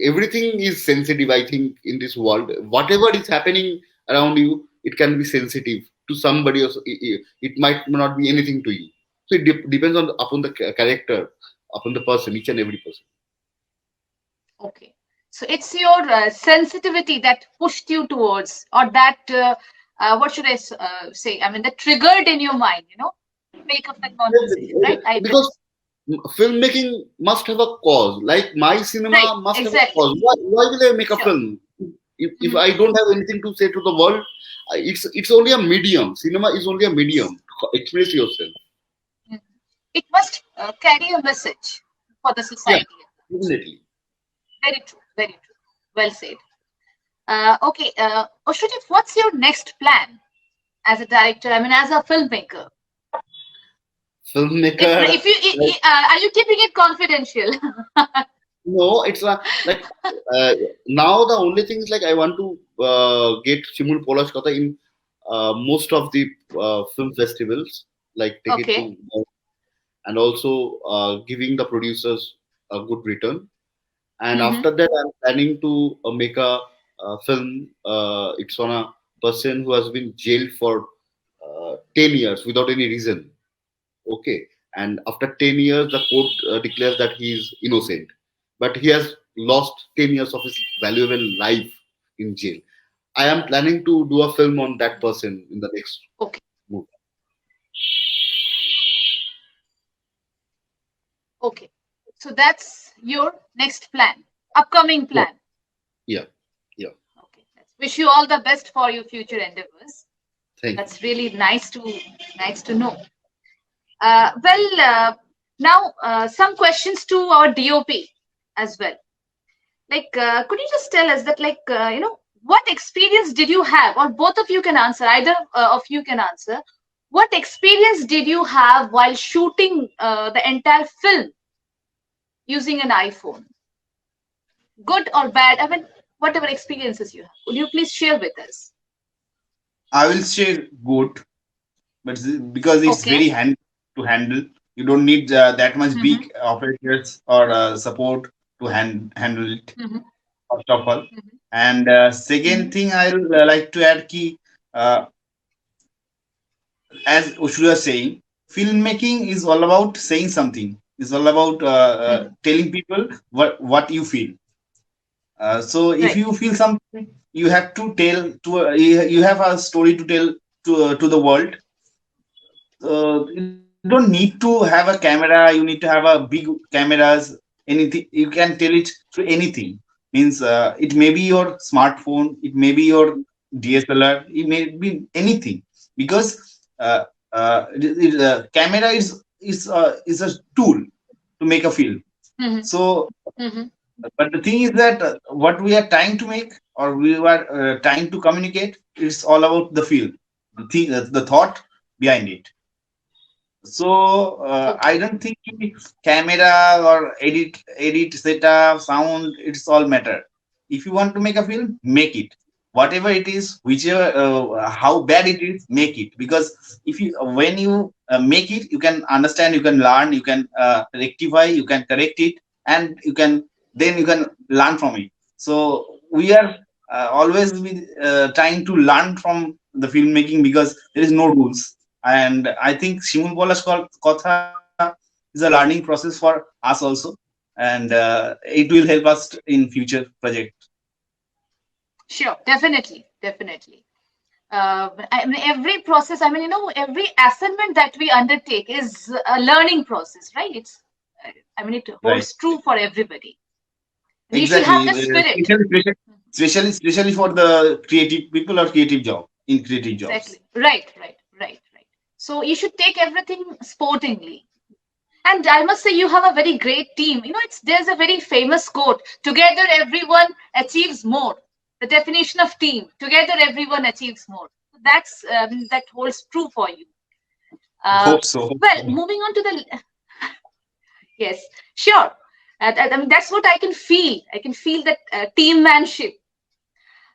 everything is sensitive. I think in this world, whatever is happening around you, it can be sensitive to somebody else. It might not be anything to you. So it depends on upon the character, upon the person, each and every person.
Okay. So it's your sensitivity that pushed you towards, or that, what should I say? I mean, that triggered in your mind, make a film on this issue, right? I believe.
Because filmmaking must have a cause. Like my
Right,
cinema must have a
exactly.
cause. Why will I make a
Sure.
film? If I don't have anything to say to the world, it's only a medium. Cinema is only a medium to express yourself.
Mhm. It must carry a message for the
Yeah,
society.
definitely.
Very true. Very true. Well said. Okay, Ashrujit, what's your next plan as a director? I mean, as a filmmaker.
Filmmaker.
If you are you keeping it confidential?
No, it's like now the only thing is like I want to get Shimul Palash Kotha in most of the film festivals, like take it
Okay.
to, and also giving the producers a good return. And
Mm-hmm.
after that, I'm planning to make a, film. It's on a person who has been jailed for 10 years without any reason. Okay, and after 10 years, the court declares that he is innocent, but he has lost 10 years of his valuable life in jail. I am planning to do a film on that person in the next
Okay.
movie.
Okay. So that's your next plan, upcoming
Yeah,
plan.
yeah, yeah.
Okay. Wish you all the best for your future endeavors.
Thank you.
That's really nice to know. Well, now some questions to our DOP as well. Like, could you just tell us that, like, what experience did you have, or both of you can answer, either of you can answer. What experience did you have while shooting the entire film using an iPhone? Good or bad? I mean, whatever experiences you have. Would you please share with us?
I will say good, but because it's
Okay.
very hand to handle, you don't need that much
Mm-hmm.
big operators or support to handle it.
Mm-hmm.
First of all, and
Mm-hmm.
second thing I'll like to add key, as Ushru was saying, filmmaking is all about saying something. It's all about
Mm-hmm.
telling people what you feel. So if
Right.
you feel something, you have to tell to you have a story to tell to the world. You don't need to have a camera. You need to have a big cameras. Anything you can tell it through anything. Means it may be your smartphone. It may be your DSLR. It may be anything because camera is a tool to make a film.
Mm-hmm.
So,
Mm-hmm.
but the thing is that what we are trying to make or we are trying to communicate, it's all about the feel, the thought behind it. So I
Okay.
don't think camera or edit setup, sound, it's all matter. If you want to make a film, make it. Whatever it is, whichever how bad it is, make it. Because if you when you make it, you can understand, you can learn, you can rectify, you can correct it, and you can learn from it. So we are always trying to learn from the filmmaking because there is no rules, and I think Shimul Palash Kotha is a learning process for us also, and it will help us in future project.
Sure. Definitely. Definitely. I mean, every process, I mean, every assignment that we undertake is a learning process, right? I mean, it
Right.
holds true for everybody. We should have
Exactly.
that spirit.
Especially for the creative people or creative job in creative jobs.
Exactly. Right, right, right, right. So you should take everything sportingly. And I must say, you have a very great team. There's a very famous quote: "Together, everyone achieves more." The definition of team: together, everyone achieves more. That holds true for you. Uh,
Hope so.
well, moving on to the yes, sure. I mean, that's what I can feel. I can feel that teammanship.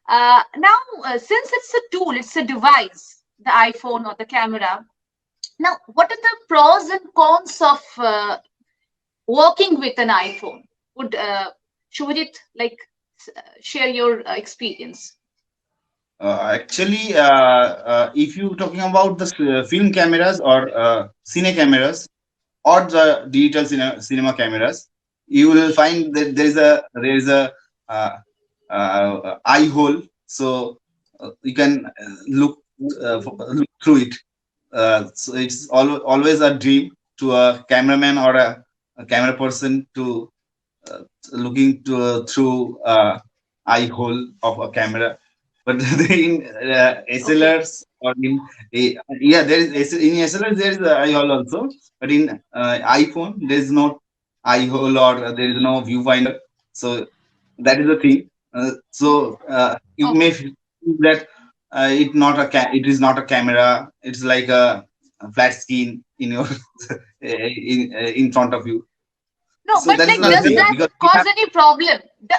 Now, since it's a tool, it's a device, the iPhone or the camera. Now, what are the pros and cons of working with an iPhone? Would Shubhajit like share your experience?
Actually, if you talking about the film cameras or cine cameras or the digital cinema cameras, you will find that there is a uh, eye hole, so you can look through it. So it's always a dream to a cameraman or a camera person to uh, looking to through eye hole of a camera. But in
Okay.
SLRs or in yeah, there is in SLRs there is a eye hole also, but in iPhone there is no eye hole or there is no viewfinder. So that is the thing. You may
Okay.
feel that it is not a camera. It's like a flat screen in your in front of you.
No,
So
but
that is
like,
the
does
thing
that
because we
cause
have
any problem?
No,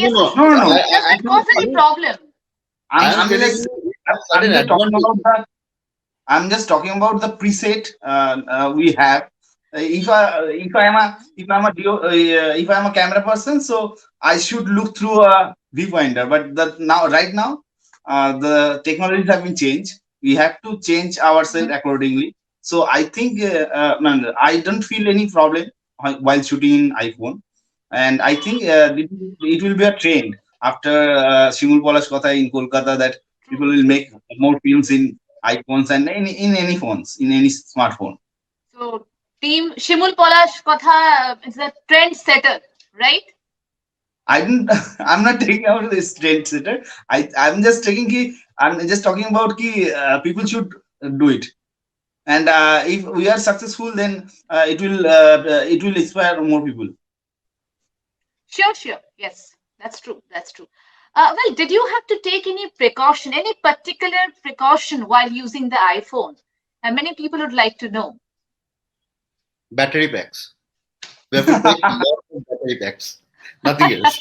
Yes,
no.
no
Ashrujit.
no no.
Does that cause any
Actually,
problem?
I am
I'm
telling
just
you certain
I'm just talking about
advantages.
the I'm just talking about the preset we have. If I'm a camera person, so I should look through a viewfinder. But right now, the technologies have been changed. We have to change ourselves
Mhm.
accordingly. So I think man, I don't feel any problem while shooting in iPhone, and I think it will be a trend after Shimul Palash Kotha in Kolkata that
True,
people will
true.
make more films in iPhones and in any phones, in any smartphone.
So, Team Shimul Palash Kotha is a trend setter, right?
I didn't. I'm not taking out this trend setter. I'm just I'm just talking about people should do it. And if we are successful, then it will inspire more people.
Sure, sure. Yes, that's true. That's true. Well, did you have to take any precaution, any particular precaution while using the iPhone? And many people would like to know.
Battery packs. We have to take lot of battery packs. Nothing else.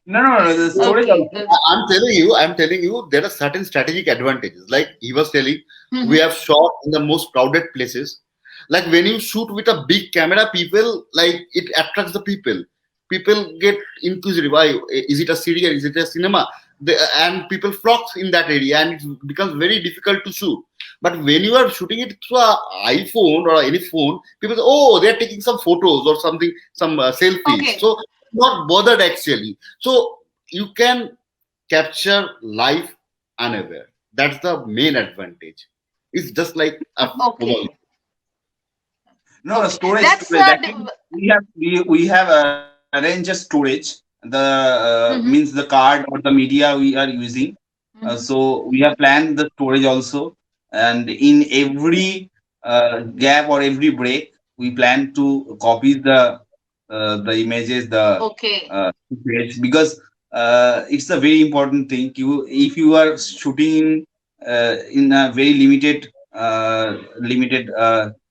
No. The
So,
storage
Okay.
also.
I'm telling you, there are certain strategic advantages. Like he was telling, we
Mhm.
have shot in the most crowded places. Like when you shoot with a big camera, people like it attracts the people. People get inquisitive. Why is it a serial? Is it a cinema? And people flock in that area, and it becomes very difficult to shoot. But when you are shooting it through a iPhone or any phone, people say, "Oh, they are taking some photos or something, some selfies."
Okay.
So not bothered actually. So you can capture life unaware. That's the main advantage. It's just like a mobile.
Okay.
No,
Okay. That's
storage. Actually, we have arranged a storage. The means
Mhm,
the card or the media we are using.
mhm.
So we have planned the storage also, and in every gap or every break, we plan to copy the images, the
Okay.
footage, because it's a very important thing. If you are shooting in a very limited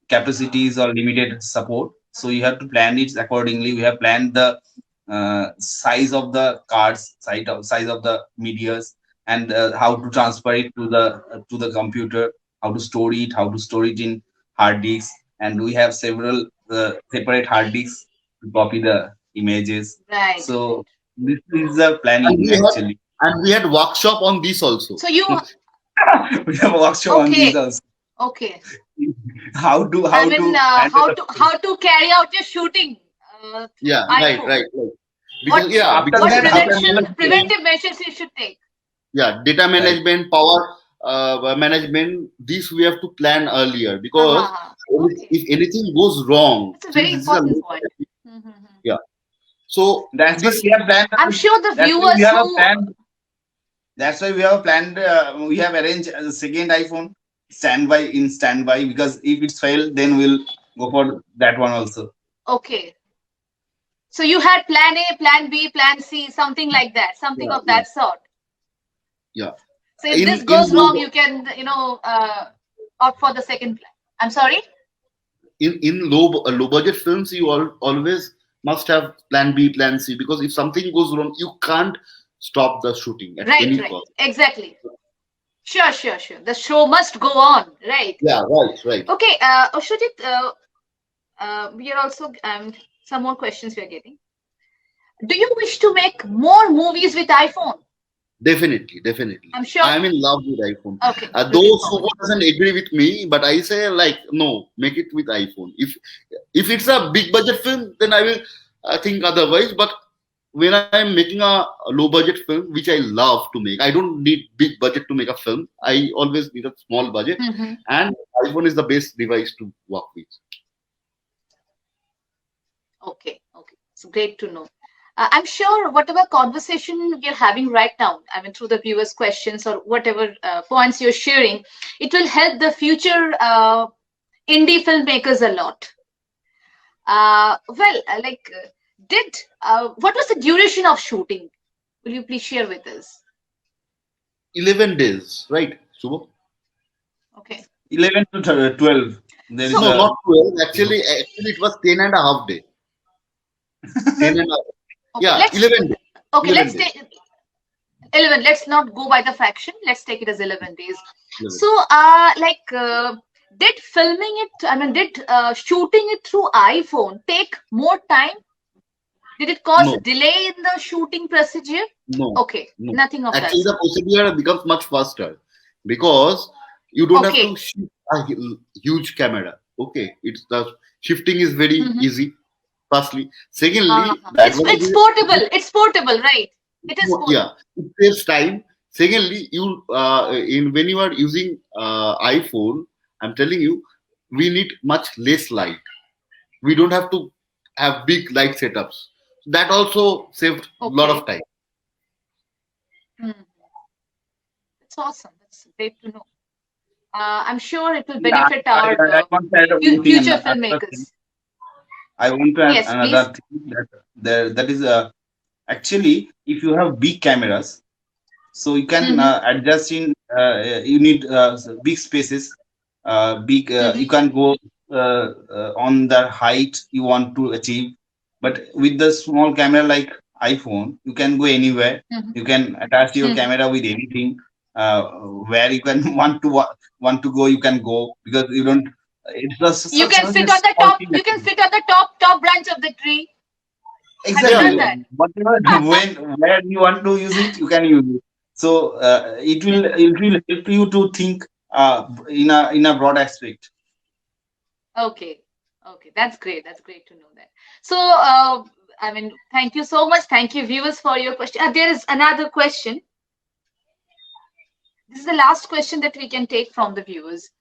capacities or limited support, so you have to plan it accordingly. We have planned the size of the cards, size of the medias, and how to transfer it to the computer, how to store it in hard disks, and we have several separate hard disks to copy the images.
Right,
So
right.
this is the
And
planning
we had
actually.
workshop on this also.
So you
We have a workshop on these
okay,
also.
okay. I
How
mean,
to handle the
how to carry out your shooting through
Yeah, right,
iPhone?
right, right.
What
Because yeah,
after
because
what
that after
preventive measures you should take?
data
right.
management, power management, this we have to plan earlier
Ha ha
because
ha. Okay,
if anything goes wrong,
that's a
since
very
this is a
important point. Mhm.
yeah, so
That's why
this
we have planned.
I'm sure the
That's why we
viewers
have a
who
plan. That's why we have planned. We have arranged a second iPhone standby, because if it's failed, then we'll go for that one also.
okay. So you had plan A, plan B, plan C, something like that, something
yeah,
of
yeah,
that sort.
yeah.
So if this
In
goes wrong, you can, opt for the second plan. I'm sorry.
low budget films, you always must have plan B, plan C because if something goes wrong, you can't stop the shooting at
Right,
any
right.
cost.
Exactly. Sure, sure, sure. The show must go on, right?
Yeah, right, right.
Okay, Ashrujit, we are also some more questions we are getting. Do you wish to make more movies with iPhone?
Definitely, definitely.
I'm sure.
I'm in love with iPhone.
Okay, looking
Those who
forward.
doesn't agree with me, but I say like no, make it with iPhone. If it's a big budget film, then I will think otherwise. But when I'm making a low budget film, which I love to make, I don't need big budget to make a film. I always need a small budget,
Hmm.
and iPhone is the best device to work with.
Okay, okay. It's great to know. I'm sure whatever conversation we're having right now, I mean, through the viewers' questions or whatever points you're sharing, it will help the future indie filmmakers a lot. Well, did what was the duration of shooting? Will you please share with us?
11 days, right, Shubho?
Okay.
11 to 12. There is
So,
No,
a
not 12. Actually, it was 10 and a half day. 10 and a half.
okay,
Yeah,
let's
11 days.
okay,
11
let's
days.
take 11. Let's not go by the fraction. Let's take it as 11 days.
11.
So, did filming it, I mean, did shooting it through iPhone take more time? Did it cause
No,
delay in the shooting procedure?
no,
Okay,
no.
nothing of that
Actually, the
sort.
procedure becomes much faster because you don't have to
Okay.
shoot a huge camera. Okay, it's the shifting is very
Mm-hmm.
easy. Firstly, secondly, the
It's
advantage
portable. It's portable, right? It is
yeah,
portable.
it saves time. Secondly, you in when you are using iPhone, I'm telling you, we need much less light. We don't have to have big light setups. That also saved a lot
Okay.
of time.
Hmm. That's awesome. That's great to know. I'm sure it will
yeah,
benefit our
I want to add one thing and
future
another thing.
filmmakers.
I want to add
Yes,
another
please.
thing that that is actually if you have big cameras, so you can
Mm-hmm.
adjust in you need big spaces, big you
Mm-hmm.
can go on the height you want to achieve, but with the small camera like iPhone you can go anywhere,
Mm-hmm.
you can attach your
Mm-hmm.
camera with anything, uh, where you can want to go you can go because you don't, it's just
You can
such a
sit on the
small
top.
thing
You can
actually.
sit on the top branch of the tree. Have you
Yeah,
done
Exactly.
that?
Whatever when where you want to use it, you can use it. So it will help you to think in a broad aspect.
Okay. Okay. That's great. That's great to know that. So, I mean, thank you so much. Thank you, viewers, for your question. There is another question. This is the last question that we can take from the viewers.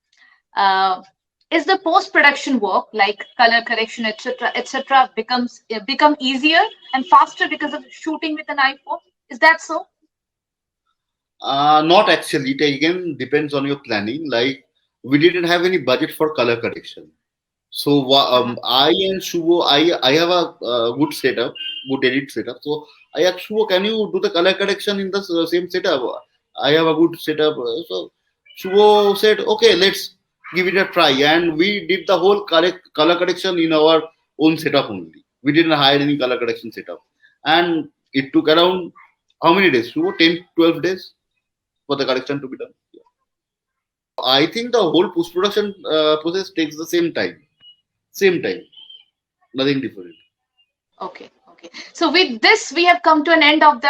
Uh, is the post-production work like color correction, etc., become easier and faster because of shooting with an iPhone? Is that so?
not actually. It again depends on your planning. Like we didn't have any budget for color correction. So
Uh-huh.
I and Shubho, I have a good setup, good edit setup. So I asked Shubho, can you do the color correction in the same setup? I have a good setup. So Shubho said, okay, let's give it a try. And we did the whole color correction in our own setup only. We didn't hire any color correction setup. And it took around how many days? Shubho, 10, 12 days for the correction to be done. I think the whole post production process takes the same time. Same time. Nothing different.
Okay, okay. So with this, we have come to an end of the,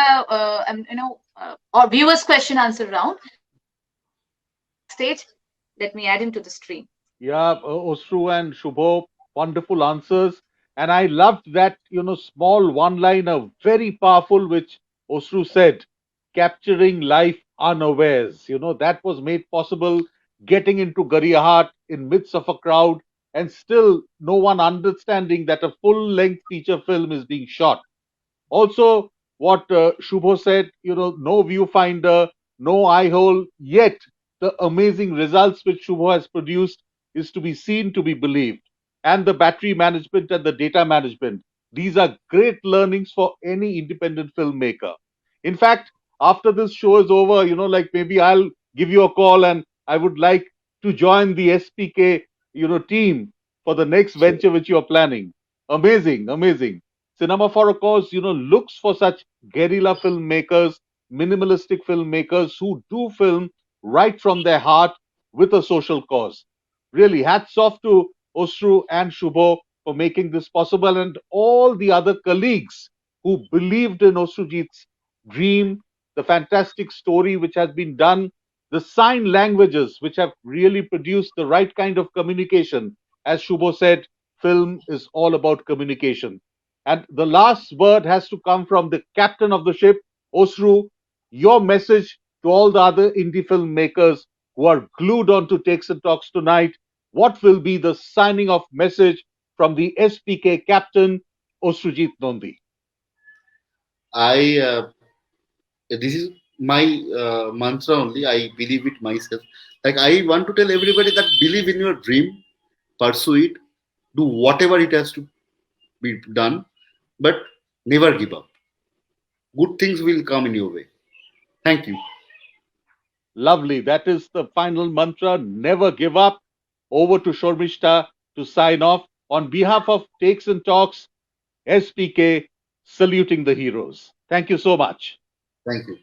our viewers' question answer round. Backstage, let me add him to the stream.
Yeah, Osru and Shubho, wonderful answers. And I loved that, small one liner, very powerful, which Osru said, capturing life unawares. That was made possible, getting into Gariahat in midst of a crowd, and still no one understanding that a full length feature film is being shot. Also, what Shubho said, no viewfinder, no eye hole, yet the amazing results which Shubho has produced is to be seen, to be believed. And the battery management and the data management. These are great learnings for any independent filmmaker. In fact, after this show is over, like maybe I'll give you a call and I would like to join the SPK, team for the next
Sure.
venture which you are planning. Amazing, amazing. Cinema for a Cause, looks for such guerrilla filmmakers, minimalistic filmmakers who do film right from their heart with a social cause. Really, hats off to Osru and Shubho for making this possible and all the other colleagues who believed in Osrujit's dream, the fantastic story which has been done, the sign languages which have really produced the right kind of communication. As Shubho said, film is all about communication. And the last word has to come from the captain of the ship, Osru. Your message to all the other indie filmmakers who are glued on to Takes and Talks tonight. What will be the signing off message from the SPK captain, Osrujit Nandi?
I this is my mantra only. I believe it myself. Like I want to tell everybody that believe in your dream, pursue it, do whatever it has to be done, but never give up. Good things will come in your way. Thank you.
Lovely. That is the final mantra. Never give up. Over to Shormishta to sign off. On behalf of Takes and Talks, SPK, saluting the heroes. Thank you so much.
Thank you.